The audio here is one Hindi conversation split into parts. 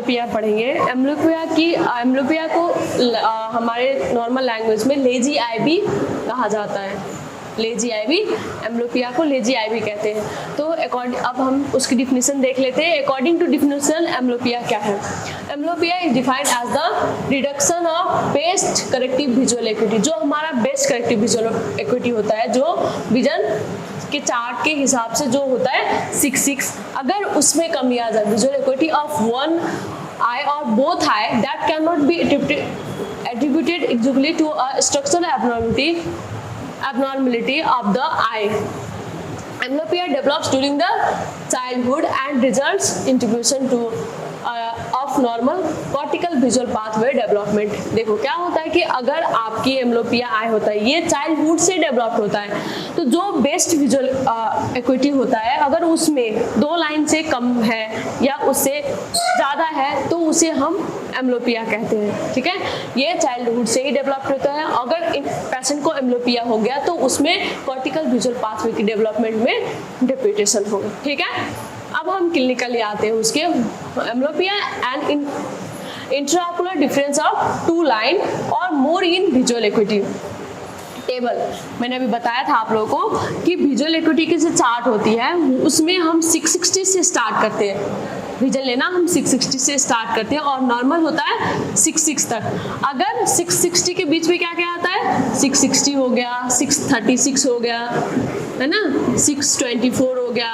एम्ब्लोपिया पढ़ेंगे। एम्ब्लोपिया को हमारे नॉर्मल लैंग्वेज में लेजी आई भी कहा जाता है। लेजी आई भी, एम्ब्लोपिया को लेजी आई भी कहते हैं। तो अब हम उसकी डिफिनेशन देख लेते हैं। अकॉर्डिंग टू डिफिनेशन एम्ब्लोपिया क्या है? Amblyopia is defined as the reduction of best corrective visual acuity. जो हमारा बेस्ट करेक्टिव विजुअल एक्यूटी होता है, जो विजन के चार्ट के हिसाब से जो होता है 6/6, अगर उसमें कमी आ जाए, विजुअल एक्यूटी ऑफ वन आई और both I, that can not be attributed exclusively to a structural abnormality of the eye. Amblyopia develops during the childhood and results inhibition to of normal cortical visual pathway development। देखो क्या होता है कि अगर आपकी एम्ब्लोपिया आई होता है, ये चाइल्डहुड से डेवलप होता है, तो जो बेस्ट विजुअल एक्यूटी होता है, अगर उसमें 2 लाइन से कम है या उससे ज़्यादा है तो उसे हम एम्ब्लोपिया कहते हैं। ठीक है, ये चाइल्डहुड से ही डेवलप होता है। अगर पेशेंट को एम्ब्लोपिया हो गया तो उसमें कॉर्टिकल विजुअल पाथवे की डेवलपमेंट में डिप्यूटेशन होगा। ठीक है, अब हम क्लिनिकली आते हैं उसके। Amblyopia and intraocular difference of 2 line और मोर इन विजुअल एक्यूटी टेबल। मैंने अभी बताया था आप लोगों को कि विजुअल एक्यूटी की जो चार्ट होती है उसमें हम 660 से स्टार्ट करते हैं। विजन लेना हम 660 से स्टार्ट करते हैं और नॉर्मल होता है 6/6 तक। अगर 660 के बीच में क्या क्या आता है, 660 हो गया, 636 हो गया, है ना, 624 हो गया,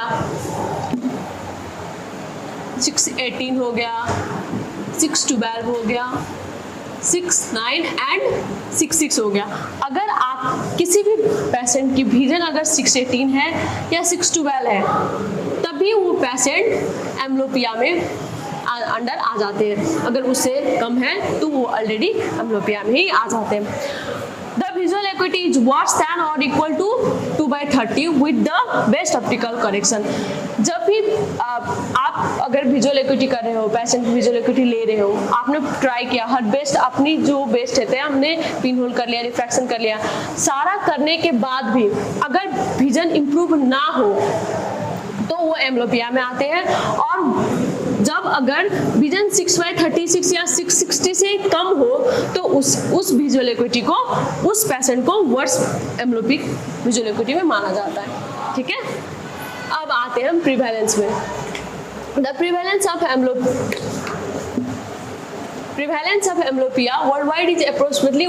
618 हो गया, 612 हो गया, 69 एंड 66 हो गया। अगर आप किसी भी पेशेंट की विजन अगर 618 है या 612 है, तभी वो पेशेंट एम्ब्लोपिया में अंडर आ जाते हैं। अगर उससे कम है तो वो ऑलरेडी एम्ब्लोपिया में ही आ जाते हैं। The visual acuity is worse than or equal to 2/30 with the best optical correction। जब भी आप अगर विजुअल एक्यूटी कर रहे हो, पेशेंट विजुअल एक्यूटी ले रहे हो, आपने ट्राई किया हर बेस्ट, अपनी जो बेस्ट रहते हैं, हमने पिन होल कर लिया, रिफ्रैक्शन कर लिया, सारा करने के बाद भी अगर विजन इम्प्रूव ना हो तो वो एम्ब्लोपिया में आते हैं। और जब अगर विजन 6/36 या 660 से कम हो तो उस विजुअल एक्यूटी को, उस पेशेंट को वर्स एम्ब्लोपिक विजुअल एक्यूटी में माना जाता है। ठीक है, अब आते हैं हम प्रिवेलेंस में। The prevalence of amblyopia world wide is approximately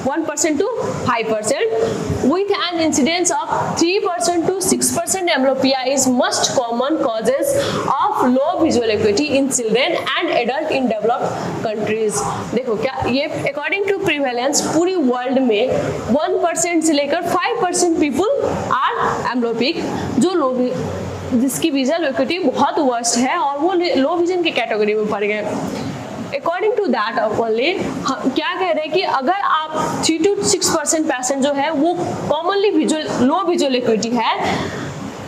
1% to 5%, with an incidence of 3% to 6%. Amblyopia is most common causes of low visual acuity in children and adult in developed countries। देखो क्या ये अकॉर्डिंग टू प्रिवेलेंस पूरी वर्ल्ड में 1% से लेकर 5% पीपल आर एम्ब्लोपिक, जो जिसकी विजुअल एक्यूटी बहुत वर्स्ट है और वो लो विजन की कैटेगरी में पड़ गए। अकॉर्डिंग टू दैट ओनली क्या कह रहे हैं कि अगर आप 3 to 6% पेशेंट जो है वो कॉमनली लो विजुअल एक्यूटी है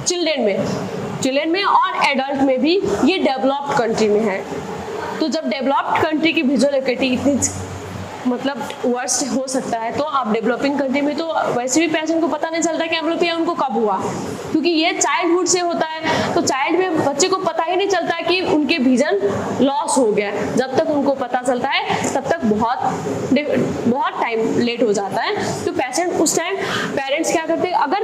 चिल्ड्रेन में और एडल्ट में भी, ये डेवलप्ड कंट्री में है। तो जब डेवलप्ड कंट्री की विजुअल एक्यूटी इतनी मतलब वर्स्ट हो सकता है, तो आप डेवलपिंग कंट्री में तो वैसे भी पेशेंट को पता नहीं चलता कि एम्ब्लोपिया उनको कब हुआ, क्योंकि ये चाइल्डहुड से होता है। तो चाइल्ड में बच्चे को पता ही नहीं चलता कि उनके विजन लॉस हो गया। जब तक उनको पता चलता है तब तक बहुत टाइम लेट हो जाता है। तो पेशेंट उस टाइम पेरेंट्स क्या करते हैं, अगर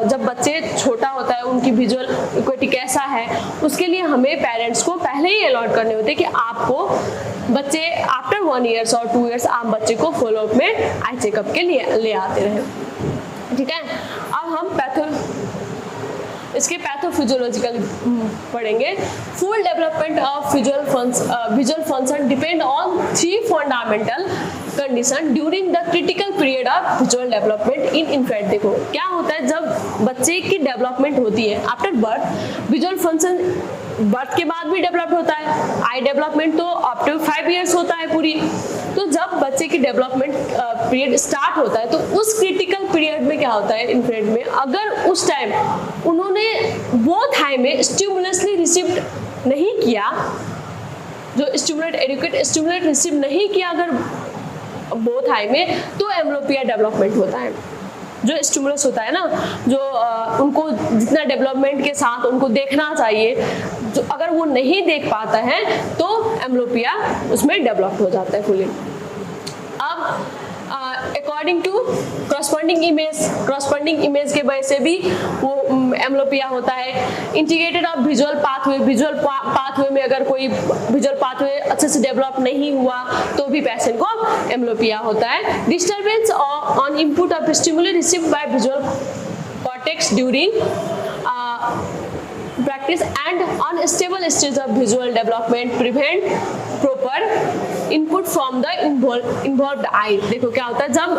जब बच्चे छोटा होता है उनकी विजुअल एक्यूटी कैसा है, उसके लिए हमें पेरेंट्स को पहले ही अलॉट करने होते हैं कि आपको बच्चे आफ्टर 1 year और 2 years आप बच्चे को फॉलोअप में आई चेकअप के लिए ले आते रहे। ठीक है, अब हम इसके पैथोफिजियोलॉजिकल पढ़ेंगे। Full development of visual function depend on 3 fundamental condition during the critical period of visual development in infant. देखो क्या होता है, जब बच्चे की डेवलपमेंट होती है after birth, visual function birth के बाद भी डेवलप होता है। आई डेवलपमेंट तो अप टू 5 years होता है पूरी। तो जब बच्चे की डेवलपमेंट पीरियड स्टार्ट होता है तो उस क्रिटिकल पीरियड में क्या होता है इन्फेंट में, अगर उस टाइम उन्होंने बोथ आई में स्टिमुलसली रिसीव नहीं किया, जो एडिक्वेट स्टिमुलेट रिसीव नहीं किया अगर बोथ आई में, तो एम्ब्लोपिया डेवलपमेंट होता है। जो स्टिमुलस होता है ना, जो उनको जितना डेवलपमेंट के साथ उनको देखना चाहिए, जो अगर वो नहीं देख पाता है तो एम्ब्लोपिया उसमें डेवलप हो जाता है फुली। अब अकॉर्डिंग टू करस्पॉन्डिंग इमेज के वजह से भी वो एम्ब्लोपिया होता है। इंटीग्रेटेड ऑफ विजुअल पाथवे में अगर कोई विजुअल पाथवे अच्छे से डेवलप नहीं हुआ तो भी पेशेंट को एम्ब्लोपिया होता है। Disturbance on input of stimuli received by visual cortex during practice and unstable stage of visual development prevent proper input from the involved eye। देखो क्या होता है जब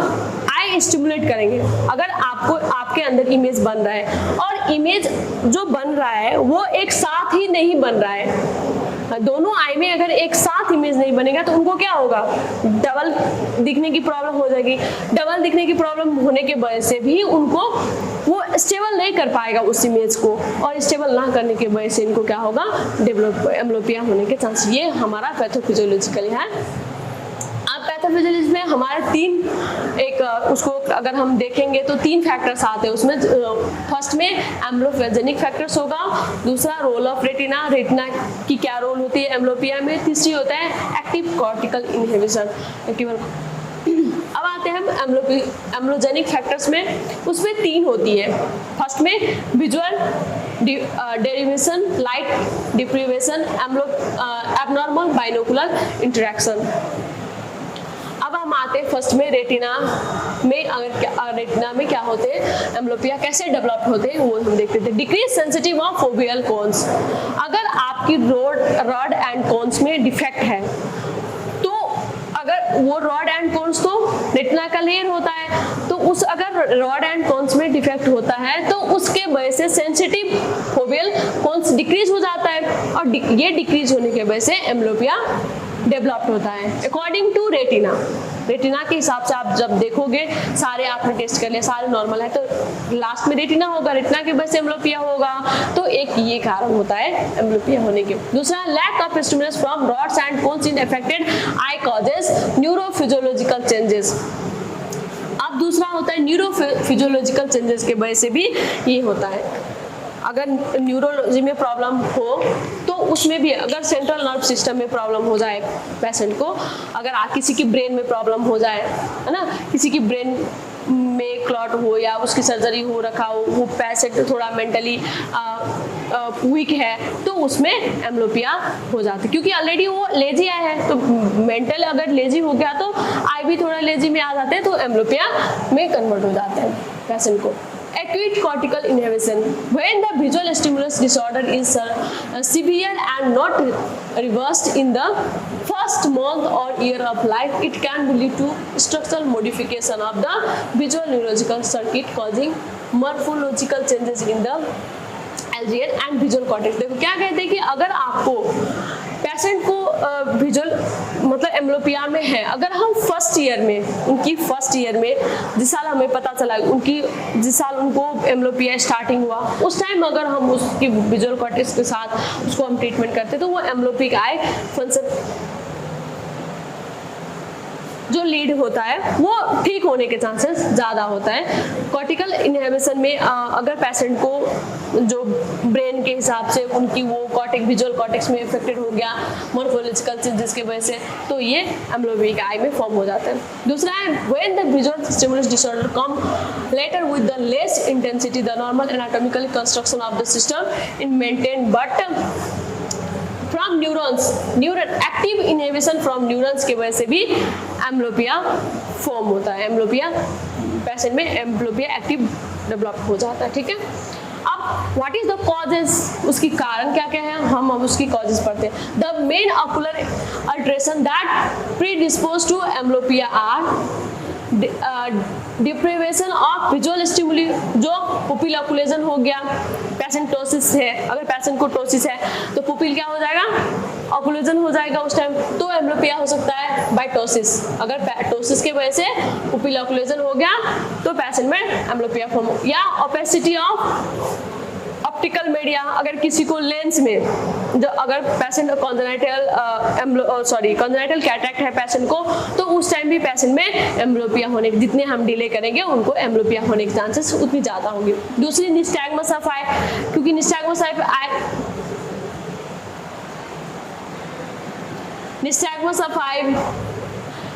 आई स्टिमुलेट करेंगे, अगर आपके अंदर इमेज बन रहा है और इमेज जो बन रहा है वो एक साथ ही नहीं बन रहा है, दोनों आई में अगर एक साथ इमेज नहीं बनेगा तो उनको क्या होगा, डबल दिखने की प्रॉब्लम हो जाएगी। डबल दिखने की प्रॉब्लम होने के वजह से भी उनको वो स्टेबल नहीं कर पाएगा उस इमेज को, और स्टेबल ना करने की वजह से इनको क्या होगा, एम्ब्लोपिया होने के चांस। ये हमारा पैथोफिजियोलॉजिकल है। अब पैथोफिजियोलॉजी में हमारे उसको अगर हम देखेंगे तो 3 फैक्टर्स आते हैं उसमें। फर्स्ट में एम्ब्लोजेनिक फैक्टर्स होगा, दूसरा रोल ऑफ रेटिना की क्या रोल होती है एम्ब्लोपिया में, तीसरी होता है एक्टिव कॉर्टिकल इनहिबिशन। अब आते हैं हम एम्ब्लोजेनिक फैक्टर्स में, उसमें 3 होती है। फर्स्ट में visual derivation, light deprivation, abnormal binocular interaction. अब हम आते हैं फर्स्ट में रेटिना में। अगर रेटिना में क्या होते हैं, एम्ब्लोपिया कैसे डेवलप होते हैं वो हम देखते थे। Decrease sensitive of foveal cons, अगर आपकी रॉड एंड कोन्स में डिफेक्ट है तो अगर वो रॉड एंड कोन्स तो रेटिना का लेयर होता है, तो उस अगर रॉड एंड कोन्स में डिफेक्ट होता है तो उसके वजह से सेंसिटिव फोवियल कोन्स डिक्रीज हो जाता है, और ये डिक्रीज होने के वजह से एम्ब्लोपिया डेवलप होता है। अकॉर्डिंग टू रेटिना के हिसाब से आप जब देखोगे सारे आपने टेस्ट कर लिया, सारे नॉर्मल है, तो लास्ट में रेटिना होगा, रेटिना के वजह से एम्ब्लोपिया होगा, तो एक ये कारण होता है एम्ब्लोपिया होने के। दूसरा lack of stimulus from rods and cones in affected eye causes neurophysiological changes. अब दूसरा होता है न्यूरोफिजियोलॉजिकल चेंजेस के वजह से भी ये होता है। अगर न्यूरोलॉजी में प्रॉब्लम हो तो उसमें भी, अगर सेंट्रल नर्व सिस्टम में प्रॉब्लम हो जाए पेशेंट को, अगर किसी की ब्रेन में प्रॉब्लम हो जाए, है ना, किसी की ब्रेन में क्लॉट हो या उसकी सर्जरी हो रखा हो, वो पेशेंट थोड़ा मेंटली वीक है तो उसमें एम्ब्लोपिया हो जाती है, क्योंकि ऑलरेडी वो लेजी आया है। तो मेंटल अगर लेजी हो गया तो आई भी थोड़ा लेजी में आ जाते हैं, तो एम्ब्लोपिया में कन्वर्ट हो जाता है पेशेंट को। Acute cortical inhibition, when the visual stimulus disorder is severe and not reversed in the first month or year of life, it can lead to structural modification of the visual neurological circuit causing morphological changes in the LGN and visual cortex. देखो क्या कहते हैं कि अगर आपको पेशेंट को विजुअल मतलब एम्ब्लोपिया में है, अगर हम फर्स्ट ईयर में जिस साल हमें पता चला जिस साल उनको एम्ब्लोपिया स्टार्टिंग हुआ, उस टाइम अगर हम उसकी विजुअल कॉर्टेक्स के साथ उसको हम ट्रीटमेंट करते तो वो एम्ब्लोपिक आई फंक्शन जो लीड होता है वो ठीक होने के चांसेस ज़्यादा होता है। कॉर्टिकल इनहिबिशन में अगर पेशेंट को जो ब्रेन के हिसाब से उनकी वो विजुअल कॉर्टेक्स में इफेक्टेड हो गया मॉर्फोलॉजिकल चेंजेस की वजह से, तो ये एम्ब्लोपिक आई में फॉर्म हो जाता है। दूसरा है when the visual stimulus disorder come later with the less intensity the normal anatomical construction of the system in maintain but from neuron active inhibition from neurons की वजह से भी एम्ब्लोपिया फॉर्म होता है। एम्ब्लोपिया पेशेंट में एम्ब्लोपिया एक्टिव डेवलप हो जाता है। ठीक है, अब व्हाट इज द कॉजेस, उसकी कारण क्या क्या है, हम अब उसकी कॉजेस पढ़ते हैं। The main ocular alteration that predispose to amblyopia are deprivation of visual stimuli, जो पुपिल ऑकुलेशन हो गया, पेशेंट टोसिस है, अगर पेशेंट को टोसिस है तो पुपिल क्या हो जाएगा, ऑकुलेशन हो जाएगा उस टाइम, तो एम्ब्लोपिया हो सकता है बाय टोसिस। अगर टोसिस की वजह से पुपिल ऑकुलेशन हो गया तो पेशेंट में एम्ब्लोपिया फॉर्म हो, या ओपेसिटी ऑफ ऑप्टिकल मीडिया, अगर किसी को लेंस में जो अगर पेशेंट कॉन्जेनिटल कैटरेक्ट है पेशेंट को, तो उस टाइम भी पेशेंट में एम्ब्लोपिया होने, जितने हम डिले करेंगे उनको एम्ब्लोपिया होने के चांसेस उतनी ज़्यादा होंगे। दूसरी निस्टैग्मस ऑफ आई, क्योंकि nystagmus of I nystagmus of I,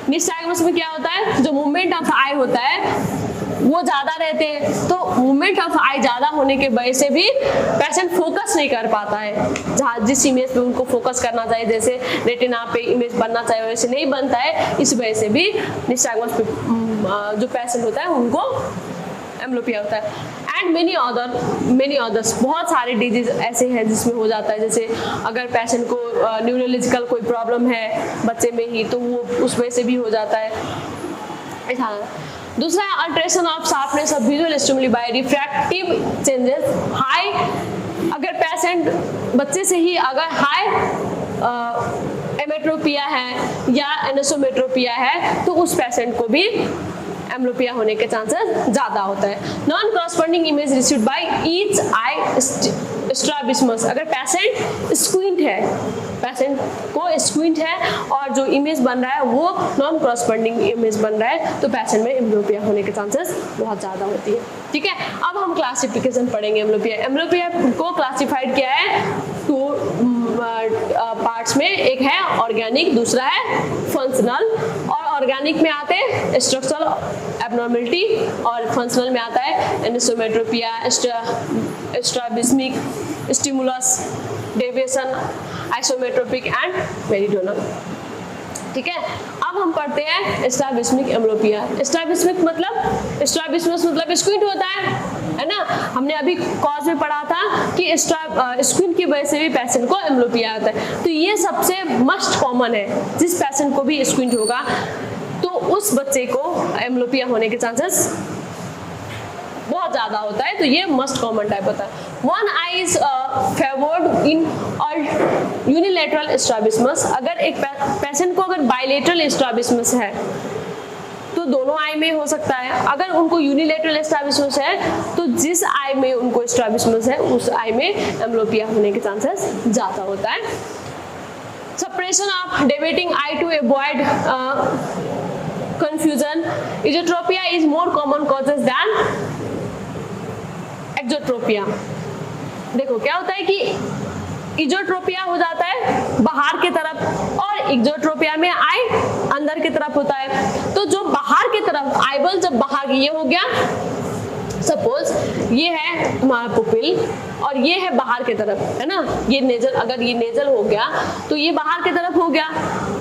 nystagmus में क्या होता है, जो मूवमेंट ऑफ आई होता है वो ज्यादा रहते हैं, तो मूवमेंट ऑफ आई ज्यादा होने के वजह से भी पेशेंट फोकस नहीं कर पाता है, जहाँ जिस इमेज पे उनको फोकस करना चाहिए, जैसे रेटिना पे इमेज बनना चाहिए वैसे नहीं बनता है, इस वजह से भी निस्टैग्मस पे जो पेशेंट होता है उनको एम्ब्लोपिया होता है। एंड मेनी अदर्स बहुत सारे डिजीज ऐसे हैं जिसमें हो जाता है, जैसे अगर पेशेंट को न्यूरोलॉजिकल कोई प्रॉब्लम है बच्चे में ही तो वो उस वजह से भी हो जाता है ऐसा। दूसरा है alteration of sharpness of visual stimuli by refractive changes high, अगर पेशेंट बच्चे से ही अगर हाई एमेट्रोपिया है या एनिसोमेट्रोपिया है तो उस पेशेंट को भी एम्ब्लोपिया होने के चांसेस ज्यादा होता है। Non corresponding image received by each I strabismus, अगर पेशेंट स्क्विंट है, पेशेंट को स्क्विंट है और जो इमेज बन रहा है वो नॉन कॉरस्पॉन्डिंग इमेज बन रहा है तो पेशेंट में एम्ब्लोपिया होने के चांसेस बहुत ज्यादा होती है। ठीक है, अब हम क्लासिफिकेशन पढ़ेंगे एम्ब्लोपिया। एम्ब्लोपिया को क्लासिफाइड किया है टू पार्ट्स में, एक है ऑर्गेनिक, दूसरा है फंक्शनल। और ऑर्गेनिक में आते हैं स्ट्रक्चरल एब्नॉर्मलिटी और फंक्शनल में आता है एनिसोमेट्रोपिया, स्ट्रैबिस्मिक स्टिमुलस, डेविएशन, आइसोमेट्रोपिक एंड मेरिडोनल। ठीक है, अब हम पढ़ते हैं स्ट्रैबिस्मिक एम्ब्लोपिया। स्ट्रैबिस्मिक मतलब स्ट्रैबिस्मस मतलब स्क्विंट होता है ना। हमने अभी कॉज में पढ़ा था कि स्क्विंट की वजह से भी पेशेंट को एम्ब्लोपिया आता है, तो ये सबसे मस्ट कॉमन है। जिस पेशेंट को भी स्क्विंट होगा तो उस बच्चे को एम्ब्लोपिया होने के चांसेस बहुत ज्यादा होता है, तो ये मस्ट कॉमन टाइप होता है। One I is favoured in unilateral strabismus, अगर एक पेशेंट को अगर बाइलेटरल स्ट्रैबिस्मस है तो दोनों आई में हो सकता है। अगर उनको यूनिलेटरल स्ट्रैबिस्मस है तो जिस आई में उनको स्ट्रैबिस्मस है उस आई में एम्ब्लोपिया होने के चांसेस ज्यादा होता है। Suppression of deviating eye to avoid confusion, esotropia is more common causes than exotropia। देखो क्या होता है कि इजोट्रोपिया हो जाता है बाहर की तरफ और एक्सोट्रोपिया में आई अंदर की तरफ होता है। तो जो बाहर की तरफ आईबॉल जब बाहर ये हो गया, सपोज ये है हमारा पुपिल और ये है बाहर की तरफ, है ना, ये नेजल, अगर ये नेजल हो गया तो ये बाहर की तरफ हो गया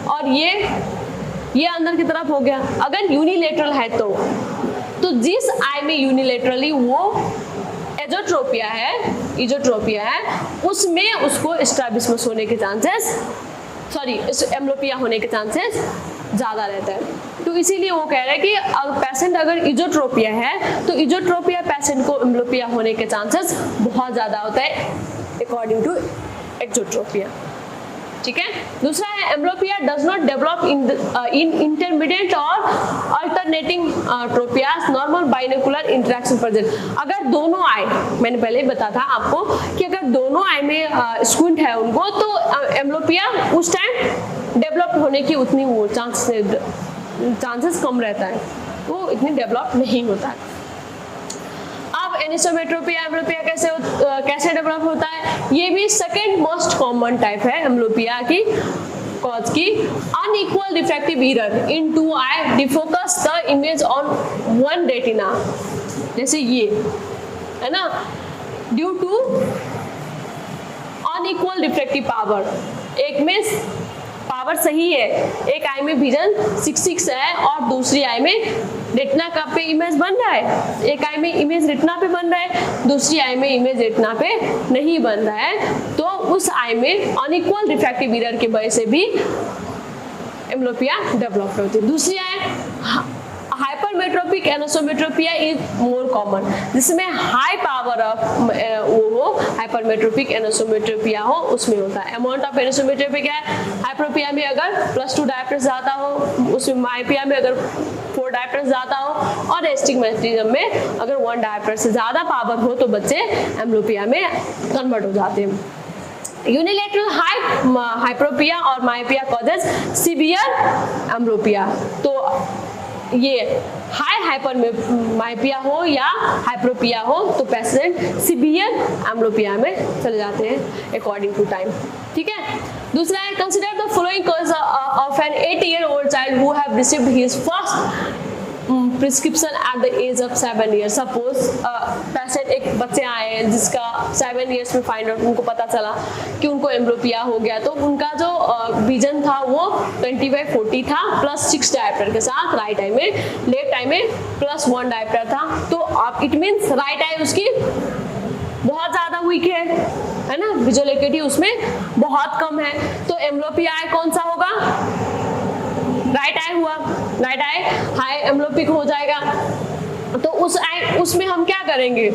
और ये अंदर की तरफ हो गया। अगर यूनिलेटरल है तो जिस आई में यूनिलेटरली वो एजोट्रोपिया है, इजोट्रोपिया है, उसमें उसको स्ट्रैबिस्मस होने के चांसेस, सॉरी एम्ब्लोपिया होने के चांसेस ज्यादा रहता है। तो इसीलिए वो कह रहे हैं कि पेशेंट अगर इजोट्रोपिया है तो इजोट्रोपिया पेशेंट को एम्ब्लोपिया होने के चांसेस बहुत ज्यादा होता है अकॉर्डिंग टू एक्सोट्रोपिया। ठीक है, दूसरा है amblyopia does not develop in intermediate और alternating tropias, normal binocular interaction present. अगर दोनों आई, मैंने पहले ही बताया था आपको कि अगर दोनों आई में स्क्विंट है उनको तो एम्ब्लोपिया उस टाइम डेवलप होने की उतनी वो चांसेस कम रहता है, वो इतनी डेवलप नहीं होता है। एनिसोमेट्रोपिया एम्ब्लोपिया कैसे डेवलप होता है, ये भी सेकेंड मोस्ट कॉमन टाइप है एम्ब्लोपिया की कॉज की। Unequal refractive error in two eye defocus the image on one retina, जैसे ये है ना, due to unequal refractive power. एक में पावर सही है, एक आई में विजन 6 है और दूसरी आई में रेटिना का पे इमेज बन रहा है, एक आई में इमेज रेटिना पे बन रहा है, दूसरी आई में इमेज रेटिना पे नहीं बन रहा है, तो उस आई में अनइक्वल रिफ्रैक्टिव एरर की वजह से भी एम्ब्लोपिया डेवलप होती है। दूसरी eye hypermetropic anisometropia is more common, जिसमें हाई पावर ऑफ वो हाइपरमेट्रोपिक एनिसोमेट्रोपिया हो उसमें होता है। अमाउंट ऑफ एनिसोमेट्रोपिया क्या है, हाइपरोपिया में अगर +2 डायप्टर्स ज़्यादा हो, उसमें माइपिया में अगर 4 डायप्टर्स ज़्यादा हो और एस्टिग्मेटिज्म में अगर 1 डायप्टर से ज़्यादा पावर हो तो बच्चे एम्ब्लोपिया में कन्वर्ट हो जाते हैं। यूनिलेटरल हाइपरोपिया और माइपिया कॉजेज सीवियर एम्ब्लोपिया। तो ये हाई हाइपरमाइपिया हो या हाइप्रोपिया हो तो पेशेंट सीवियर एम्ब्लोपिया में चले जाते हैं अकॉर्डिंग टू टाइम। ठीक है, दूसरा है consider the following cause of an 8-year-old child who have received his first prescription at the age of 7 years। सपोज पेशेंट एक बच्चे आए हैं जिसका 7 years में फाइंड आउट उनको पता चला कि उनको एम्ब्लोपिया हो गया, तो उनका जो विजन था वो 20/40 था प्लस 6 डायप्टर के साथ राइट आई में, लेफ्ट आई में प्लस 1 डायप्टर था। तो आप इट मीन्स राइट आई उसकी बहुत ज्यादा वीक है ना, विजुअल एक्यूटी उसमें बहुत कम है, तो एम्ब्लोपिया आई कौन सा होगा, राइट आई हुआ, राइट आई हाई एम्ब्लोपिक हो जाएगा। तो उसमें हम क्या करेंगे,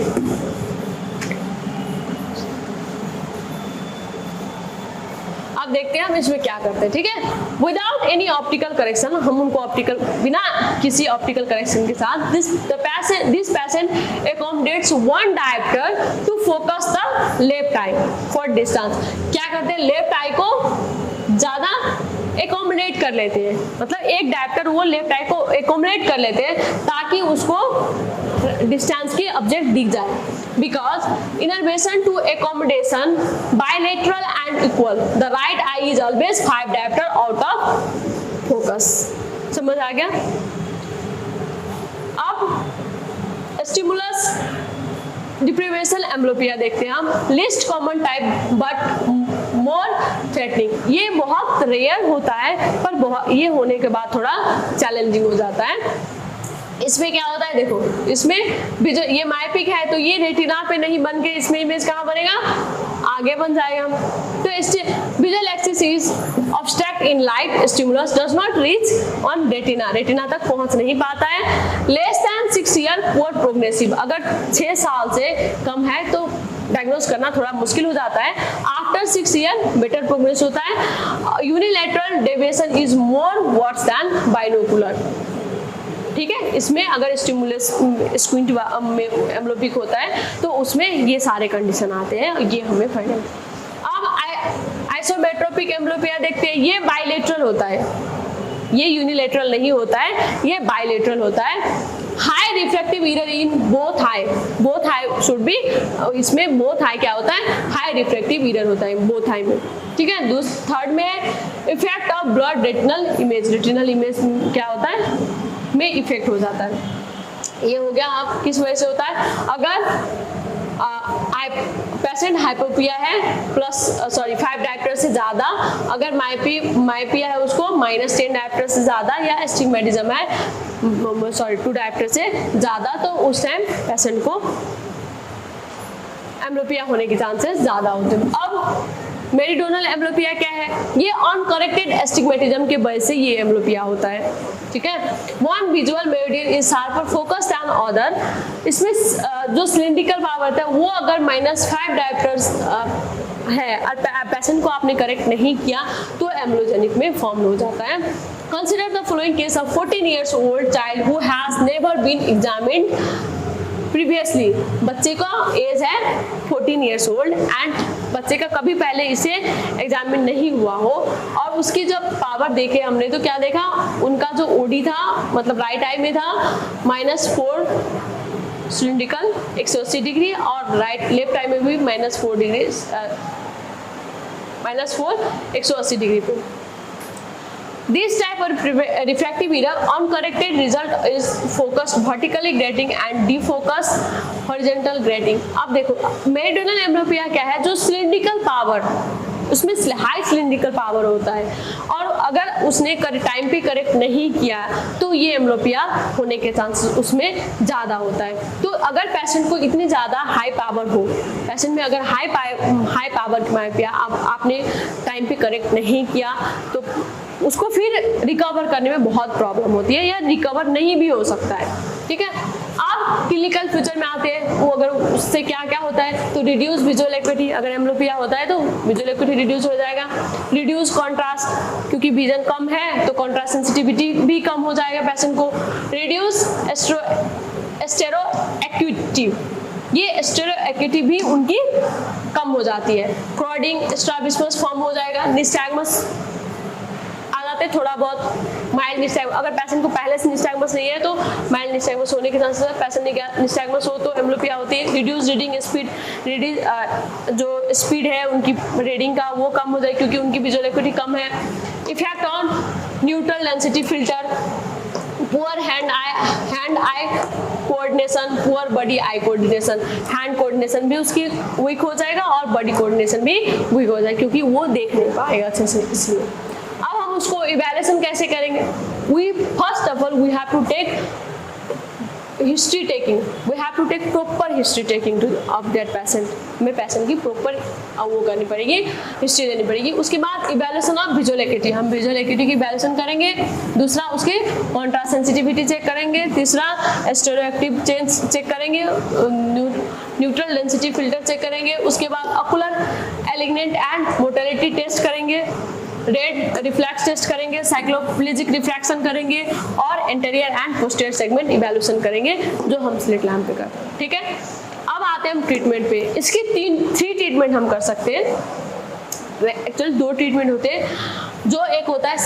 अब देखते हैं हम इसमें क्या करते हैं। ठीक है, विदाउट एनी ऑप्टिकल करेक्शन, हम उनको ऑप्टिकल बिना किसी ऑप्टिकल करेक्शन के साथ this patient accommodates one diopter to focus the left eye for distance। क्या करते हैं, लेफ्ट आई को ज्यादा एकोमोडेट कर लेते हैं, मतलब एक डायप्टर वो लेफ्ट आई को एकोमोडेट कर लेते हैं ताकि उसको डिस्टेंस की ऑब्जेक्ट दिख जाए। Because innervation to accommodation bilateral and equal, the right eye is always 5 diopter out of focus. समझ आ गया। अब स्टिमुलस डिप्रीवेशन एम्ब्लोपिया देखते हैं हम। List common type but more threatening, ये बहुत रेयर होता है पर बहुत ये होने के बाद थोड़ा चैलेंजिंग हो जाता है। इसमें क्या होता है, देखो इसमें भी जो ये मायोपिक है तो ये रेटिना पे नहीं बन के इसमें इमेज कहाँ बनेगा, आगे बन जाएगा। तो visual axis is obstruct in light stimulus does not reach on retina, retina तक पहुंच नहीं पाता है। Less than 6 year poor progressive, अगर 6 साल से कम है तो डायग्नोस करना थोड़ा मुश्किल हो जाता है। आफ्टर 6 year बेटर प्रोग्रेस होता है। Unilateral deviation is more worse than binocular. ठीक है, इसमें अगर स्टिमुलस स्क्विंट में एम्ब्लोपिक होता है तो उसमें ये सारे कंडीशन आते हैं, ये हमें फाइंड आउट। अब आइसोमेट्रोपिक एम्ब्लोपिया देखते हैं, ये बाइलेटरल होता है, ये यूनिलेटरल नहीं होता है, ये बाइलेटरल होता है। High refractive error in both I should be, इसमें बोथ आई क्या होता है, हाई रिफ्रैक्टिव एरर होता है बोथ आई में। ठीक है, थर्ड में effect of blood retinal image, retinal image क्या होता है में इफेक्ट हो जाता है। ये हो गया आप किस वजह से होता है, अगर पेशेंट हाइपोपिया है प्लस 5 डायप्टर से ज्यादा, अगर मायोपिया है उसको -10 डायप्टर से ज्यादा, या एस्टिग्मेटिज्म है 2 डायप्टर से ज्यादा, तो उस टाइम पेशेंट को एम्ब्लोपिया होने के चांसेस ज्यादा होते हैं। अब मेरिडोनल एम्ब्लोपिया क्या है, ये अनकरेक्टेड एस्टिग्मेटिज्म के वजह से ये एम्ब्लोपिया होता है। ठीक है, one visual meridian is sharper focused on other, इसमें जो सिलिंड्रिकल पावर है वो अगर -5 डायप्टर्स है और पेशेंट को आपने करेक्ट नहीं किया तो एम्ब्लोजेनिक में फॉर्म हो जाता है। Consider the following case of 14 years old child who has never been examined previously. बच्चे का एज है 14 years old एंड बच्चे का कभी पहले इसे एग्जामिन नहीं हुआ हो, और उसकी जब पावर देखे हमने तो क्या देखा, उनका जो ओडी था मतलब राइट आई में था -4 सिलिंड्रिकल 180 डिग्री, और लेफ्ट आई में भी -4 डिग्री -4 180 डिग्री पे। This type of refractive error uncorrected result is focused vertically grating and defocused horizontal grating। अब देखो मेरिडोनल एम्ब्लोपिया क्या है, जो सिलिंड्रिकल पावर उसमें हाई सिलिंड्रिकल पावर होता है, और अगर उसने टाइम पे करेक्ट नहीं किया तो ये एम्ब्लोपिया होने के चांसेस उसमें ज़्यादा होता है। तो अगर पेशेंट को इतनी ज़्यादा हाई पावर हो, पेशेंट में अगर हाई पावर की मायोपिया आपने टाइम पे करेक्ट नहीं किया तो उसको फिर रिकवर करने में बहुत प्रॉब्लम होती है, या रिकवर नहीं भी हो सकता है। ठीक है, अब क्लिनिकल फ्यूचर में आते हैं, वो अगर उससे क्या क्या होता है, तो रिड्यूस विजुअल एक्यूटी, अगर एम्ब्लोपिया होता है तो विजुअल एक्यूटी रिड्यूस हो जाएगा। रिड्यूस कॉन्ट्रास्ट, क्योंकि विजन कम है तो कॉन्ट्रास्ट सेंसिटिविटी भी कम हो जाएगा पेशेंट को। रिड्यूस स्टेरो एक्यूटी, ये स्टेरो एक्यूटी भी उनकी कम हो जाती है। क्राउडिंग स्ट्रैबिस्मस फॉर्म हो जाएगा। निस्टैग्मस आते हैं थोड़ा बहुत माइल्ड निस्टैग्मस, अगर पेशेंट को पहले से निस्टैग्मस नहीं है तो माइल्ड निस्टैग्मस होने के चांसेस है। पेशेंट निस्टैग्मस हो तो एम्ब्लोपिया होती है। रिड्यूस रीडिंग स्पीड, जो स्पीड है उनकी रीडिंग का वो कम हो जाए क्योंकि उनकी विजुअल एक्टिविटी कम है। Effect on neutral density filter, poor hand eye coordination, poor body eye coordination, hand coordination भी उसकी वीक हो जाएगा और बॉडी कोऑर्डिनेशन भी वीक हो जाएगा क्योंकि वो देख नहीं पाएगा अच्छे से। इसलिए अब हम उसको इवैल्यूएशन कैसे करेंगे? We first of all we have to take history taking, we have to take proper history taking to of that patient. हमें पेशेंट की प्रॉपर वो करनी पड़ेगी, हिस्ट्री देनी पड़ेगी। उसके बाद इवैल्यूएशन ऑफ विजुअल एक्टिविटी, हम विजुअल एक्टिविटी की इवैल्यूएशन करेंगे। दूसरा उसके कॉन्ट्रास्ट सेंसिटिविटी चेक करेंगे। तीसरा स्टेरियोएक्टिव चेंज चेक करेंगे, न्यूट्रल डेंसिटी फिल्टर चेक करेंगे। उसके बाद ocular alignment and motility test करेंगे, रेड रिफ्लेक्स टेस्ट करेंगे, साइक्लोप्लेजिक रिफ्रैक्शन करेंगे और anterior and posterior segment evaluation करेंगे जो हम स्लिट लैम्प पे करते हैं। ठीक है, अब आते हैं हम ट्रीटमेंट पे। इसकी थ्री ट्रीटमेंट हम कर सकते हैं। एक्चुअली 2 ट्रीटमेंट होते हैं, जो एक होता है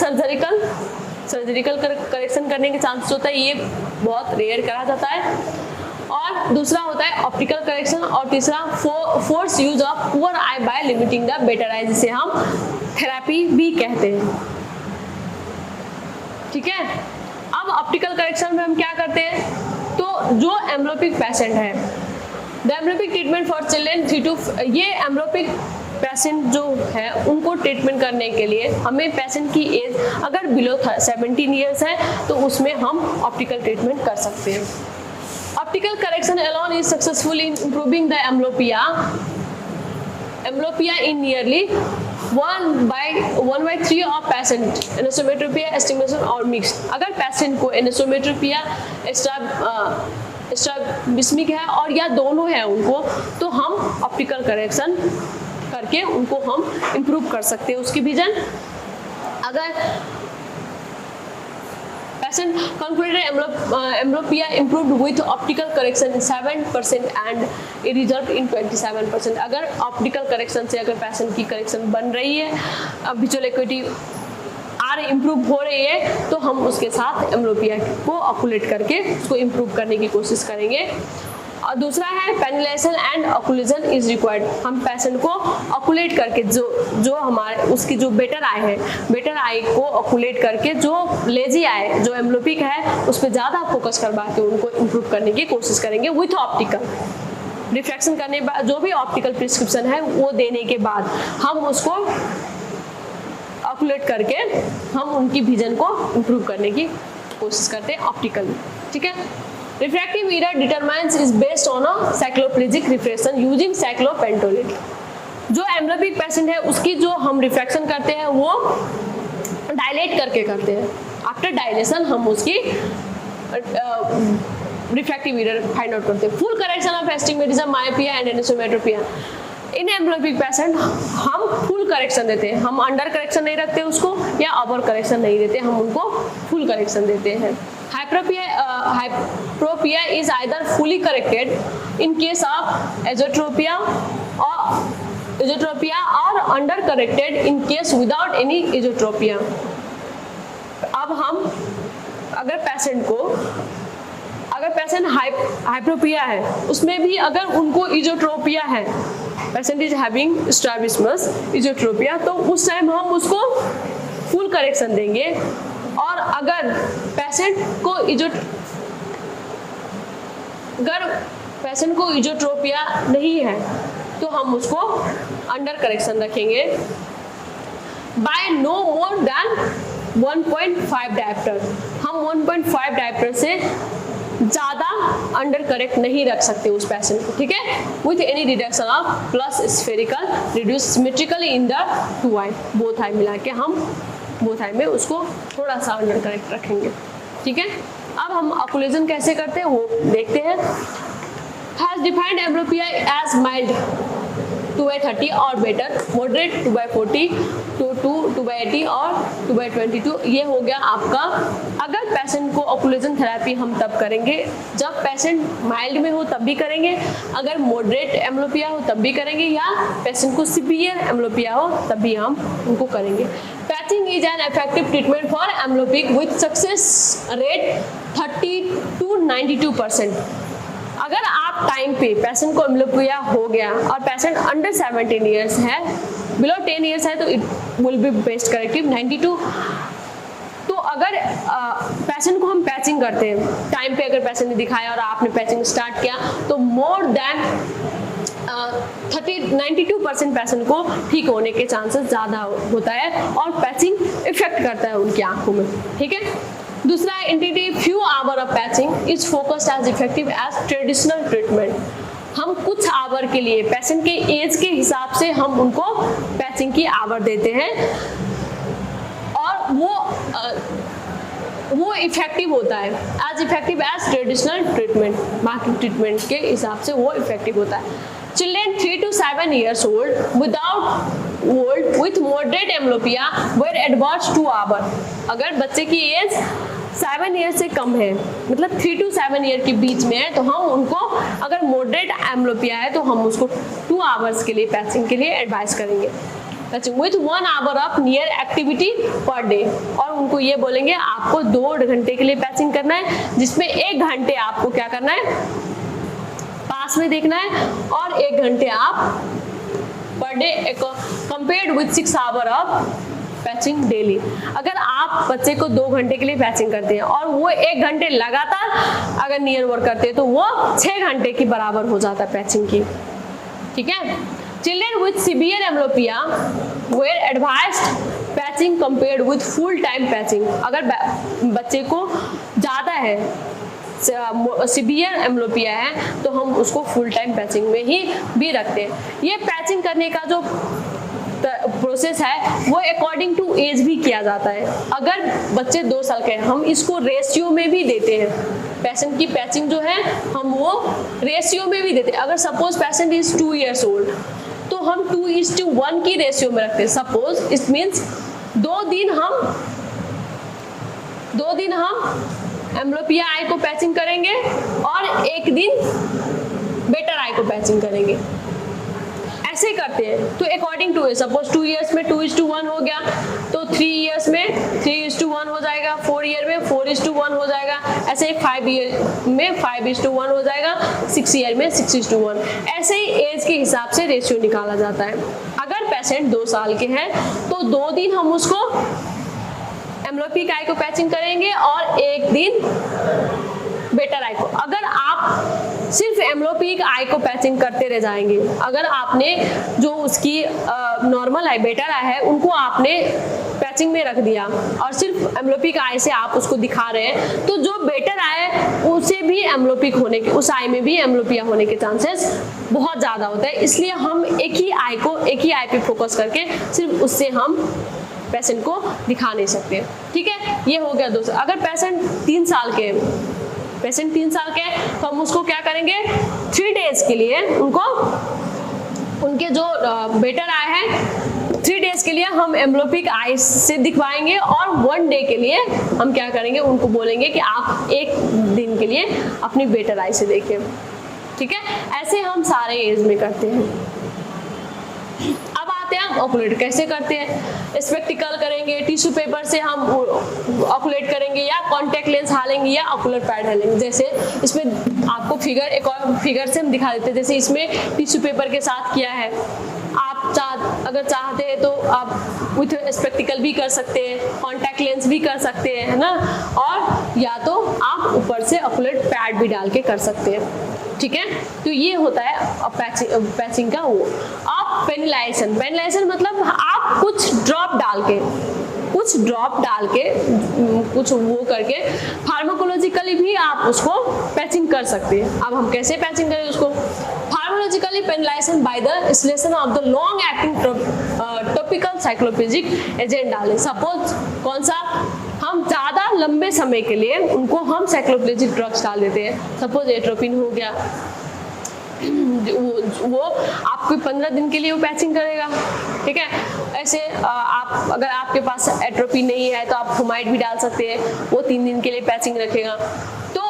सर्जिकल करेक्शन करने के चांसेस होता है, ये बहुत रेयर करा जाता है। और दूसरा होता है ऑप्टिकल करेक्शन और तीसरा force use of poor eye by limiting the better eye, जिसे हम थेरेपी भी कहते हैं। ठीक है, अब ऑप्टिकल करेक्शन में हम क्या करते हैं? तो जो एम्ब्लोपिक पेशेंट है, the amblyopic treatment for children 3 to ये एम्ब्लोपिक पेशेंट जो है उनको ट्रीटमेंट करने के लिए हमें पेशेंट की एज अगर बिलो 17 ईयर्स है तो उसमें हम ऑप्टिकल ट्रीटमेंट कर सकते हैं। Optical correction alone is successful in improving the amblyopia in nearly 1/3 of patient anisometropia, astigmatism और mixed। अगर पेशेंट को एनिसोमेट्रोपिया, स्ट्रैबिस्मिक है और या दोनों है उनको, तो हम ऑप्टिकल करेक्शन करके उनको हम इम्प्रूव कर सकते हैं उसकी विजन। अगर patient concluded amblyopia improved with optical correction in 7% and it resolved in 27%। अगर ऑप्टिकल करेक्शन से अगर पेशेंट की करेक्शन बन रही है, विजुअल एक्टिविटी इम्प्रूव हो रही है, तो हम उसके साथ एम्ब्लोपिया को ऑकुलेट करके उसको इम्प्रूव करने की कोशिश करेंगे। और दूसरा है पेनिलेशन एंड ऑकुलिजन इज रिक्वायर्ड। हम पेशेंट को ऑकुलेट करके जो हमारे उसकी जो बेटर आई है, बेटर आई को ऑकुलेट करके जो लेजी आई जो एम्ब्लोपिक है उस पर ज़्यादा फोकस करवा के उनको इम्प्रूव करने की कोशिश करेंगे विथ ऑप्टिकल रिफ्रैक्शन करने बाद। जो भी ऑप्टिकल प्रिस्क्रिप्शन है वो देने के बाद हम उसको ऑकुलेट करके हम उनकी विजन को इम्प्रूव करने की कोशिश करते हैं ऑप्टिकली। ठीक है, refractive error determines is based on a cycloplegic refraction using cyclopentolate. जो एम्ब्लोपिक पेशेंट है उसकी जो हम रिफ्रैक्शन करते हैं वो डायलेट करके करते हैं। आफ्टर डायलेशन हम उसकी रिफ्रैक्टिव एरर फाइंड आउट करते हैं। Full correction of astigmatism, myopia and anisometropia. In amblyopic patient हम फुल करेक्शन देते हैं, हम अंडर करेक्शन नहीं रखते उसको या ओवर करेक्शन नहीं देते, हम उनको फुल करेक्शन देते हैं। हाइप्रोपिया is either fully corrected in case of esotropia or under corrected in case without any esotropia। अब हम अगर पेशेंट हाइप्रोपिया है उसमें भी अगर उनको इजोट्रोपिया है, पेशेंट इज हैविंग स्ट्रैबिस्मस इजोट्रोपिया, तो उस टाइम हम उसको फुल करेक्शन देंगे। और अगर पेशेंट को इजोट्रोपिया नहीं है तो हम उसको अंडर करेक्शन रखेंगे by no more than 1.5 diopter. हम 1.5 डायप्टर से ज़्यादा अंडर करेक्ट नहीं रख सकते उस पेशेंट को। ठीक है, with any reduction of plus spherical reduce symmetrically in the 2 I, both I मिला के हम बोथ आई में उसको थोड़ा सा अंडर करेक्ट रखेंगे। ठीक है, अब हम ऑकुलेशन कैसे करते हैं वो देखते हैं। Has defined amblyopia as mild 2/30 और बेटर, मॉडरेट 2/40, 2/80 और 2/22। ये हो गया आपका। अगर पेशेंट को ऑकुलेशन थेरेपी हम तब करेंगे जब पेशेंट माइल्ड में हो तब भी करेंगे, अगर मॉडरेट एम्ब्लोपिया हो तब भी करेंगे, या पेशेंट को सीवियर एम्ब्लोपिया हो तब भी हम उनको करेंगे। Patching is an effective treatment for amblyopic with success rate 30 to 92%. अगर आप टाइम पे पेशेंट को एम्ब्लियोपिया हो गया और पेशेंट अंडर 17 ईयर्स है, बिलो 10 ईयर्स है, तो it will be best corrective 92। तो अगर पेशेंट को हम पैचिंग करते हैं टाइम पे, अगर पेशेंट ने दिखाया और आपने पैचिंग स्टार्ट किया, तो मोर देन 92% पेशेंट को ठीक होने के चांसेस ज़्यादा होता है और पैचिंग इफेक्ट करता है उनकी आंखों में। ठीक है। दूसरा entity few hour of patching is focused as effective as traditional treatment. हम कुछ आवर के लिए पेशेंट के एज के हिसाब से हम उनको पैचिंग की आवर देते हैं और वो इफेक्टिव होता है, as effective as traditional treatment. बाकी ट्रीटमेंट के हिसाब से वो इफेक्टिव होता है। Children 3 to 7 years old with moderate amblyopia were advanced 2 hour। अगर बच्चे की एज 7 ईयर से कम है, मतलब 3 to 7 ईयर के बीच में है, तो हम उनको, अगर मॉडरेट एम्ब्लियोपिया है तो हम उसको 2 आवर्स के लिए पैचिंग के लिए एडवाइस करेंगे, with 1 hour of near activity per day. और उनको ये बोलेंगे आपको 2 घंटे के लिए पैचिंग करना है, जिसमें 1 घंटे आपको क्या करना है, पास में देखना है, और 1 घंटे आप per day compared with 6 hour of patching daily. अगर आप बच्चे को 2 घंटे के लिए पैचिंग करते हैं और वो 1 घंटे लगातार अगर नियर वर्क करते हैं, तो वो 6 घंटे की बराबर हो जाता है पैचिंग की। ठीक है। Children with severe amblyopia were advised patching compared with full time patching. अगर बच्चे को ज़्यादा है, सीवियर एम्ब्लियोपिया है, तो हम उसको फुल टाइम पैचिंग में ही भी रखते हैं। ये पैचिंग करने का जो प्रोसेस है वो अकॉर्डिंग टू एज भी किया जाता है। अगर बच्चे 2 साल के हैं, हम इसको रेशियो में भी देते हैं। पेशेंट की पैचिंग जो है हम वो रेशियो में भी देते हैं। अगर suppose patient is 2 years old, तो हम 2:1 की रेशियो में रखते हैं। सपोज इट मीन्स 2 दिन हम एम्ब्लियोपिया आई को पैचिंग करेंगे और 1 दिन बेटर आई को पैचिंग करेंगे, ऐसे करते हैं। तो अकॉर्डिंग टू, सपोज 2 years में 2:1 हो गया, तो 3 years में 3:1 हो जाएगा, 4 year में 4:1 हो जाएगा, ऐसे 5 year में 5:1 हो जाएगा, 6 year में 6:1। ऐसे ही एज के हिसाब से रेशियो निकाला जाता है। अगर पेशेंट 2 साल के हैं, तो 2 दिन हम उसको एम्ब्लियोपिक आई को पैचिंग करेंगे और 1 दिन बेटर आई को। अगर आप सिर्फ एम्ब्लियोपिक आई को पैचिंग करते रह जाएंगे, अगर आपने जो उसकी नॉर्मल आई, बेटर आई है, उनको आपने पैचिंग में रख दिया और सिर्फ एम्ब्लियोपिक आई से आप उसको दिखा रहे हैं, तो जो बेटर आई है उसे भी एम्ब्लियोपिक होने के, उस आई में भी एम्ब्लियोपिया होने के चांसेस बहुत ज़्यादा होता है। इसलिए हम एक ही आई पे फोकस करके सिर्फ उससे हम पेशेंट को दिखा नहीं सकते। ठीक है। ये हो गया दोस्तों। अगर पेशेंट 3 साल के हैं, तो हम उसको क्या करेंगे, 3 days के लिए उनके जो बेटर आए हैं 3 days के लिए हम एम्ब्लियोपिक आई से दिखवाएंगे और 1 day के लिए हम क्या करेंगे, उनको बोलेंगे कि आप 1 दिन के लिए अपनी बेटर आई से देखें। ठीक है। ऐसे हम सारे एज में करते हैं। अब आते हैं हम ऑकुलेट कैसे करते हैं। स्पेक्टिकल करेंगे, टिश्यू पेपर से हम ऑकुलेट करेंगे, या कॉन्टेक्ट लेंस हालेंगे, या ऑकुलर पैड हालेंगे। जैसे इसमें आपको एक और फिगर से हम दिखा देते हैं। जैसे इसमें टिश्यू पेपर के साथ किया है। आप अगर चाहते हैं तो आप विथ स्पेक्टिकल भी कर सकते हैं, कॉन्टैक्ट लेंस भी कर सकते हैं, है ना, और या तो आप ऊपर से ऑकुलर पैड भी डाल के कर सकते हैं। ठीक है। तो ये होता है पैचिंग का वो। आप पेनिलाइजेशन मतलब आप कुछ ड्रॉप डाल के कुछ वो करके फार्माकोलॉजिकली भी आप उसको पैचिंग कर सकते हैं। अब हम कैसे पैचिंग करें उसको, pharmacologically penalization by the instillation of the long acting topical cycloplegic agent डालें। सपोज कौन सा, हम ज़्यादा लंबे समय के लिए उनको हम साइक्लोप्लेजिक ड्रग्स डाल देते हैं। सपोज एट्रोपिन हो गया, वो आपको 15 दिन के लिए वो पैचिंग करेगा। ठीक है। ऐसे आप अगर आपके पास एट्रोपिन नहीं है तो आप फुमाइड भी डाल सकते हैं, वो 3 दिन के लिए पैचिंग रखेगा। तो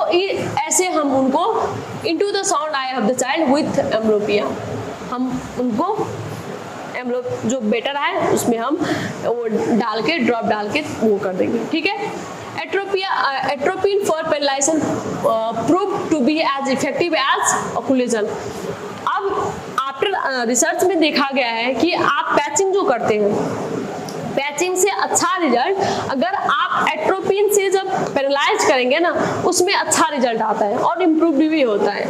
ऐसे हम उनको into the sound I of the child with amblyopia हम उनको एम्ब्लो जो बेटर है उसमें हम वो डाल के ड्रॉप डाल के वो कर देंगे, ठीक है। Atropine for penalization prove to be as effective as occlusion. अब आफ्टर रिसर्च में देखा गया है कि आप पैचिंग जो करते हैं, पैचिंग से अच्छा रिजल्ट अगर आप एट्रोपिन से जब पेनलाइज करेंगे ना उसमें अच्छा रिजल्ट आता है और इम्प्रूव भी होता है।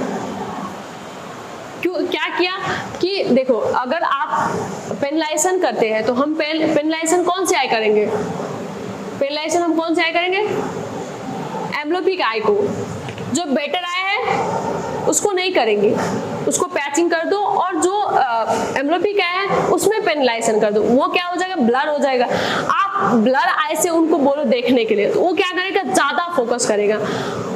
क्यों, क्या किया कि देखो अगर आप पेनलाइजेशन करते हैं तो हम पेनलाइजेशन कौन से आई करेंगे, पेनलाइजेशन हम कौन से आई करेंगे, एम्ब्लोपिक आई को। जो बेटर आई है उसको नहीं करेंगे, उसको पैचिंग कर दो और जो एम्ब्लोपिक आई है उसमें पेनलाइजेशन कर दो। वो क्या हो जाएगा, ब्लर हो जाएगा। आप ब्लर आई से उनको बोलो देखने के लिए तो वो क्या करेगा, ज्यादा फोकस करेगा,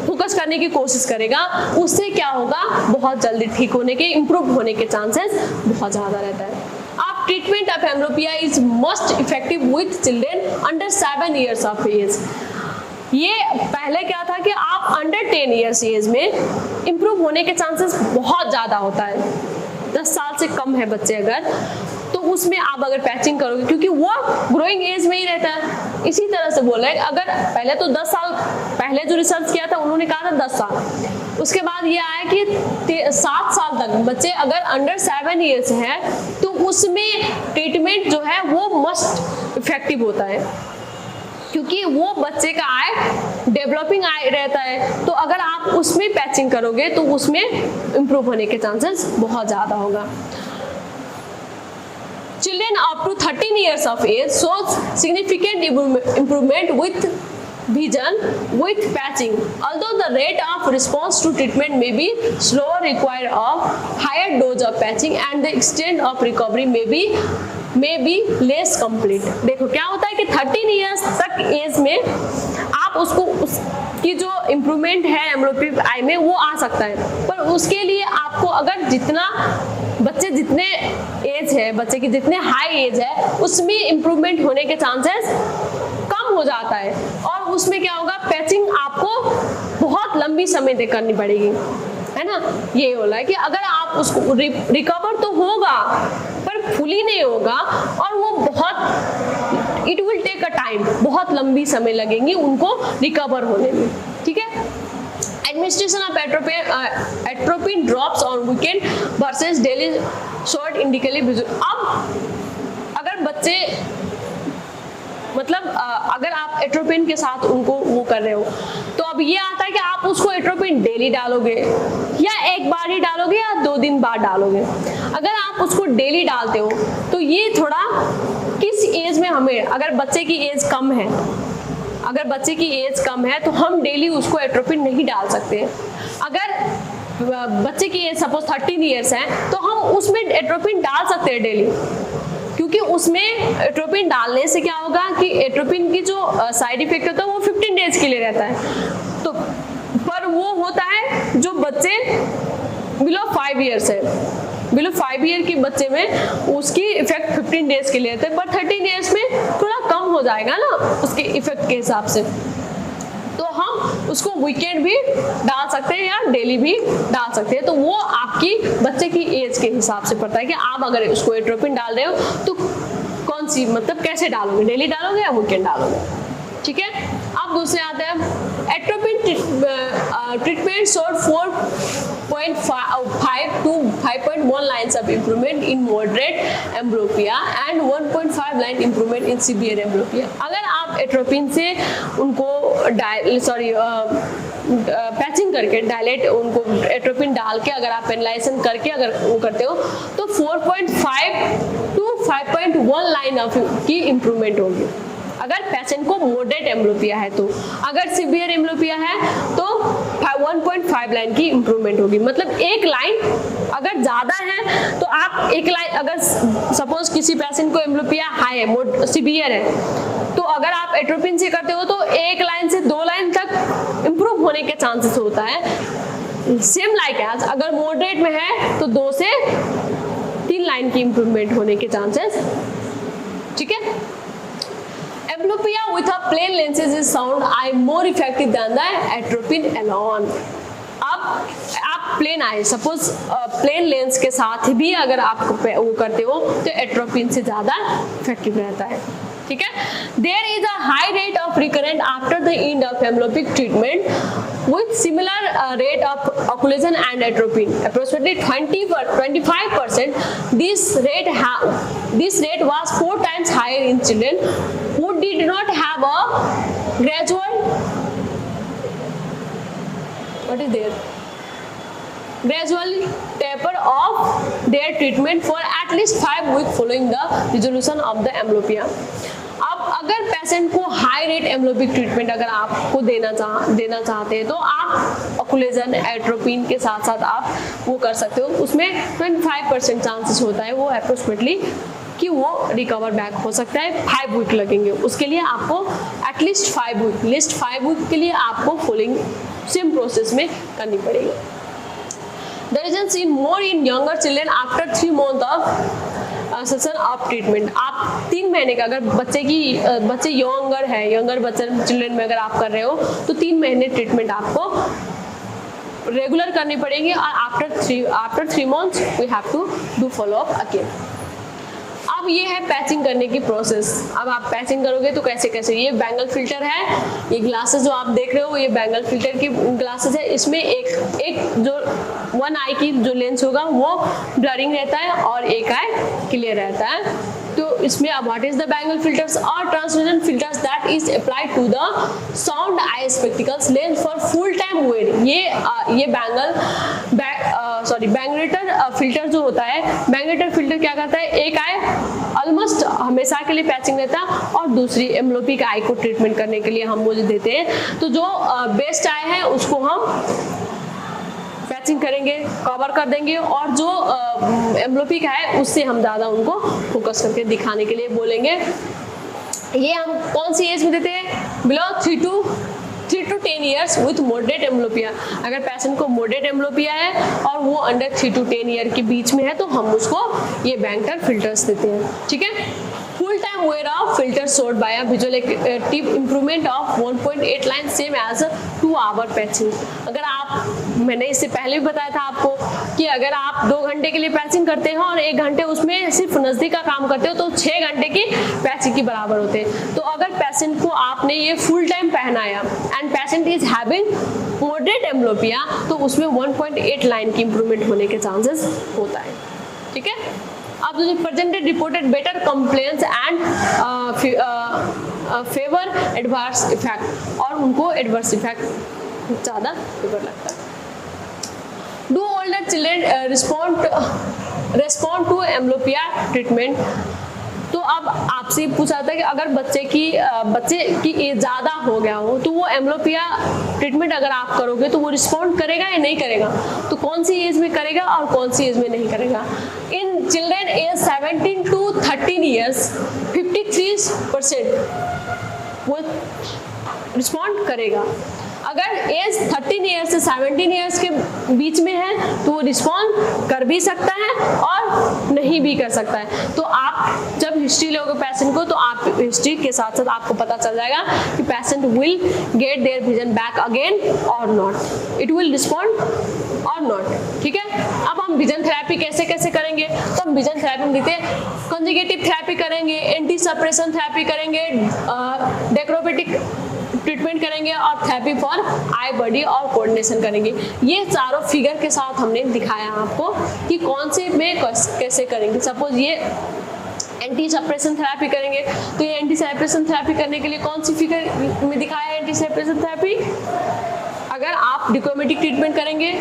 फोकस करने की कोशिश करेगा। उससे क्या होगा, बहुत जल्दी ठीक होने के, इम्प्रूव होने के चांसेस बहुत ज्यादा रहता है। आप treatment of amblyopia is most effective with children under 7 years of age. ये पहले क्या था कि आप अंडर 10 years एज में इम्प्रूव होने के चांसेस बहुत ज्यादा होता है। 10 साल से कम है बच्चे अगर, तो उसमें आप अगर पैचिंग करोगे क्योंकि वो ग्रोइंग एज में ही रहता है। इसी तरह से बोल रहे हैं अगर पहले तो 10 साल पहले जो रिसर्च किया था उन्होंने कहा था 10 साल, उसके बाद ये आया कि 7 साल तक बच्चे अगर अंडर 7 years है तो उसमें ट्रीटमेंट जो है वो मस्ट इफेक्टिव होता है क्योंकि वो बच्चे का आई डेवलपिंग आई रहता है। तो अगर आप उसमें पैचिंग करोगे तो उसमें इम्प्रूव होने के चांसेस बहुत ज्यादा होगा। Children up to 13 years of age shows significant improvement with vision with patching. Although the rate of response to treatment may be slower, require a higher dose of patching, and the extent of recovery may be less complete. देखो क्या होता है कि 13 years तक एज में आप उसको उसकी जो इम्प्रूवमेंट है एम्ब्लोपिक आई में वो आ सकता है, पर उसके लिए आपको अगर जितना बच्चे जितने एज है, बच्चे की जितने हाई एज है उसमें इम्प्रूवमेंट होने के चांसेस कम हो जाता है। और उसमें क्या होगा, पैचिंग आपको बहुत लंबी समय तक करनी पड़ेगी, है ना। ये होला है कि अगर आप उसको रिकवर तो होगा पर फुली नहीं होगा और वो बहुत it will take a time, बहुत लंबी समय लगेंगी उनको रिकवर होने में, ठीक है। Administration of atropine drops on weekend versus daily short indically visual। अब अगर बच्चे मतलब अगर आप एट्रोपिन के साथ उनको वो कर रहे हो तो अब ये आता है कि आप उसको एट्रोपिन डेली डालोगे या एक बार ही डालोगे या 2 दिन बाद डालोगे। अगर आप उसको डेली डालते हो तो ये थोड़ा किस एज में हमें, अगर बच्चे की एज कम है, अगर बच्चे की एज कम है तो हम डेली उसको एट्रोपिन नहीं डाल सकते। अगर बच्चे की एज सपोज 13 years है तो हम उसमें एट्रोपिन डाल सकते हैं डेली, क्योंकि उसमें एट्रोपिन डालने से क्या होगा कि एट्रोपिन की जो साइड इफेक्ट होता है वो 15 days के लिए रहता है। तो पर वो होता है जो बच्चे बिलो 5 years है, बिलो 5 year के बच्चे में उसकी इफेक्ट 15 days के लिए रहता है, पर 13 years में थोड़ा कम हो जाएगा ना उसके इफेक्ट के हिसाब से। तो हम उसको वीकेंड भी डाल सकते हैं या डेली भी डाल सकते हैं। तो वो आपकी बच्चे की एज के हिसाब से पड़ता है कि आप अगर उसको एट्रोपिन डाल रहे हो तो कौन सी मतलब कैसे डालोगे, डेली डालोगे या वीकेंड डालोगे, ठीक है। अब दूसरे आते हैं atropine treatment showed 4.5 to 5.1 lines of improvement in moderate amblyopia and 1.5 line improvement in severe amblyopia। अगर आप एट्रोपिन से उनको पैचिंग करके डायलेट उनको एट्रोपिन डाल के अगर आप पेनलाइजेशन करके अगर वो करते हो तो 4.5 to 5.1 लाइन ऑफ की इम्प्रूवमेंट होगी अगर पेशेंट को मॉडरेट एम्ब्लोपिया है तो। अगर सीवियर एम्ब्लोपिया है तो 1.5 लाइन की इम्प्रूवमेंट होगी। मतलब एक लाइन अगर ज्यादा है तो आप एक लाइन, अगर सपोज किसी पेशेंट को एम्ब्लोपिया हाई है, सीवियर है, तो अगर आप एट्रोपिन से करते हो तो एक लाइन से 2 लाइन तक इम्प्रूव होने के चांसेस होता है। सेम लाइक एज अगर मॉडरेट में है तो 2 से 3 लाइन की इम्प्रूवमेंट होने के चांसेस, ठीक है। Amblyopia with a plain lenses is sound eye more effective than the atropine alone। अब आप प्लेन आई, सपोज प्लेन लेंस के साथ भी अगर आप वो करते हो तो एट्रोपिन से ज़्यादा इफेक्टिव रहता है, ठीक है। There is a high rate of recurrent after the end of amblyopic treatment with similar rate of occlusion and atropine, approximately 25%. This rate was 4 times higher in children who did not have a gradual taper of their treatment for at least 5 weeks following the resolution of the amblyopia. अब अगर पेशेंट को हाई रेट एम्ब्लोपिक ट्रीटमेंट अगर आपको देना चाहते हैं तो आप ऑक्लूजन एट्रोपिन के साथ साथ आप वो कर सकते हो। उसमें 25% चांसेस होता है वो अप्रोक्सीमेटली कि वो रिकवर बैक हो सकता है, 5 वीक लगेंगे। उसके लिए आपको एटलीस्ट 5 वीक के लिए आपको फॉलोइंग सेम प्रोसेस में करनी पड़ेगी। The results in more in younger children after 3 months of session of treatment. आप 3 महीने का अगर बच्चे यंगर बच्चे चिल्ड्रन में अगर आप कर रहे हो तो 3 महीने ट्रीटमेंट आपको रेगुलर करनी पड़ेगी और after 3 months we have to do follow up again. अब ये है पैचिंग करने की प्रोसेस। अब आप पैचिंग करोगे तो कैसे ये बैंगल फिल्टर है, ये ग्लासेस जो आप देख रहे हो ये बैंगल फिल्टर की ग्लासेस है। इसमें एक जो 1 आई की जो लेंस होगा वो ब्लरिंग रहता है और एक आई क्लियर रहता है। तो इसमें अब what is the Bangerter filters और translucent filters that is applied to the sound eye spectacles lens for full time wearing. ये बैंगलेटर फिल्टर जो होता है, बैंगलेटर फिल्टर क्या करता है, एक आई ऑलमोस्ट हमेशा के लिए पैचिंग रहता है और दूसरी एम्ब्लोपिक आई को ट्रीटमेंट करने के लिए हम वो देते हैं। तो जो बेस्ट आई है उसको हम पैचिंग करेंगे, कवर कर देंगे और जो एम्ब्लोपिक है उससे हम ज़्यादा उनको फोकस करके दिखाने के लिए बोलेंगे। ये हम कौन सी एज में देते हैं, below 3 to 10 years with moderate amblyopia. अगर पेशेंट को मॉडरेट एम्ब्लोपिया है और वो अंडर 3 to 10 ईयर के बीच में है तो हम उसको ये बैंगलेटर फिल्टर्स देते हैं, ठीक है। Full time wear of filter showed by visual acuity improvement of 1.8 line same as 2 hour patching. अगर मैंने इससे पहले भी बताया था आपको कि अगर आप 2 घंटे के लिए पैचिंग करते हो और 1 घंटे उसमें सिर्फ नजदीक का काम करते हो तो 6 घंटे की पैचिंग के बराबर होते हैं। तो अगर पेशेंट को आपने ये फुल टाइम पहनाया and patient is having moderate amblyopia तो उसमें 1.8 लाइन की इंप्रूवमेंट होने के चांसेस होता है, ठीक है। अब जो presented reported better complaints and favour adverse effect और उनको एडवर्स इफेक्ट ज़्यादा फेवर लगता है। Do older children respond to amblyopia treatment. तो अब आपसे पूछा था कि अगर बच्चे की एज ज़्यादा हो गया हो तो वो एम्ब्लोपिया ट्रीटमेंट अगर आप करोगे तो वो रिस्पॉन्ड करेगा या नहीं करेगा, तो कौन सी एज में करेगा और कौन सी एज में नहीं करेगा। In children age 17 to 13 years 53% वो रिस्पॉन्ड करेगा। अगर एज 13 ईयर्स से 17 ईयर्स के बीच में है तो वो रिस्पॉन्ड कर भी सकता है और नहीं भी कर सकता है। तो आप जब हिस्ट्री लोगे पेशेंट को तो आप हिस्ट्री के साथ साथ आपको पता चल जाएगा कि patient will get their vision back again और नॉट, इट विल रिस्पॉन्ड और नॉट, ठीक है। अब हम विजन थेरेपी कैसे करेंगे, तो हम विजन थेरेपी में देते हैं कंजुगेटिव थेरेपी करेंगे, एंटी सप्रेशन थेरेपी करेंगे, डेक्रोमेटिक ट्रीटमेंट करेंगे और थेरेपी फॉर आई बॉडी और कोऑर्डिनेशन करेंगे। ये चारों फिगर के साथ हमने दिखाया आपको कि कौन से में कैसे करेंगे। सपोज ये एंटी सप्रेशन थेरेपी करेंगे तो ये एंटी सप्रेशन थेरेपी करने के लिए कौन सी फिगर में दिखाया है एंटी सप्रेशन थेरेपी। अगर आप डिक्रोमेटिक ट्रीटमेंट करेंगे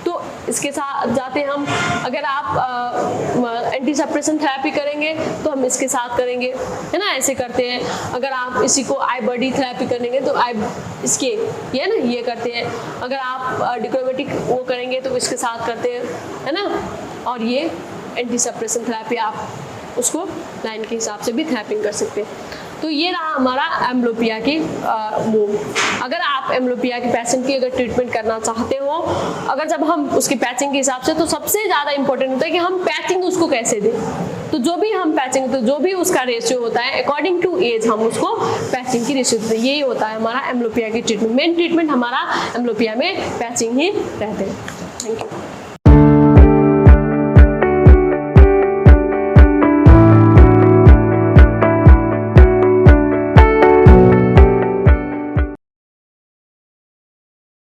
तो इसके साथ जाते हम, अगर आप एंटी सप्रेशन थेरेपी करेंगे तो हम इसके साथ करेंगे, है ना, ऐसे करते हैं। अगर आप इसी को आई बॉडी थेरेपी करेंगे तो इसके ये ना ये करते हैं। अगर आप डिक्रोमेटिक वो करेंगे तो इसके साथ करते हैं, है ना। और ये एंटी सप्रेशन थेरेपी आप उसको लाइन के हिसाब से भी थेरेपी कर सकते हैं। तो ये रहा हमारा एम्ब्लोपिया की मूव। अगर आप एम्ब्लोपिया के पेशेंट की अगर ट्रीटमेंट करना चाहते हो, अगर जब हम उसकी पैचिंग के हिसाब से, तो सबसे ज़्यादा इंपॉर्टेंट होता है कि हम पैचिंग उसको कैसे दें। तो जो भी हम पैचिंग, तो जो भी उसका रेशियो होता है अकॉर्डिंग टू एज हम उसको पैचिंग की रेशियो देते हैं। यही होता है हमारा एम्ब्लोपिया की ट्रीटमेंट। मेन ट्रीटमेंट हमारा एम्ब्लोपिया में पैचिंग ही रहते हैं। Thank you.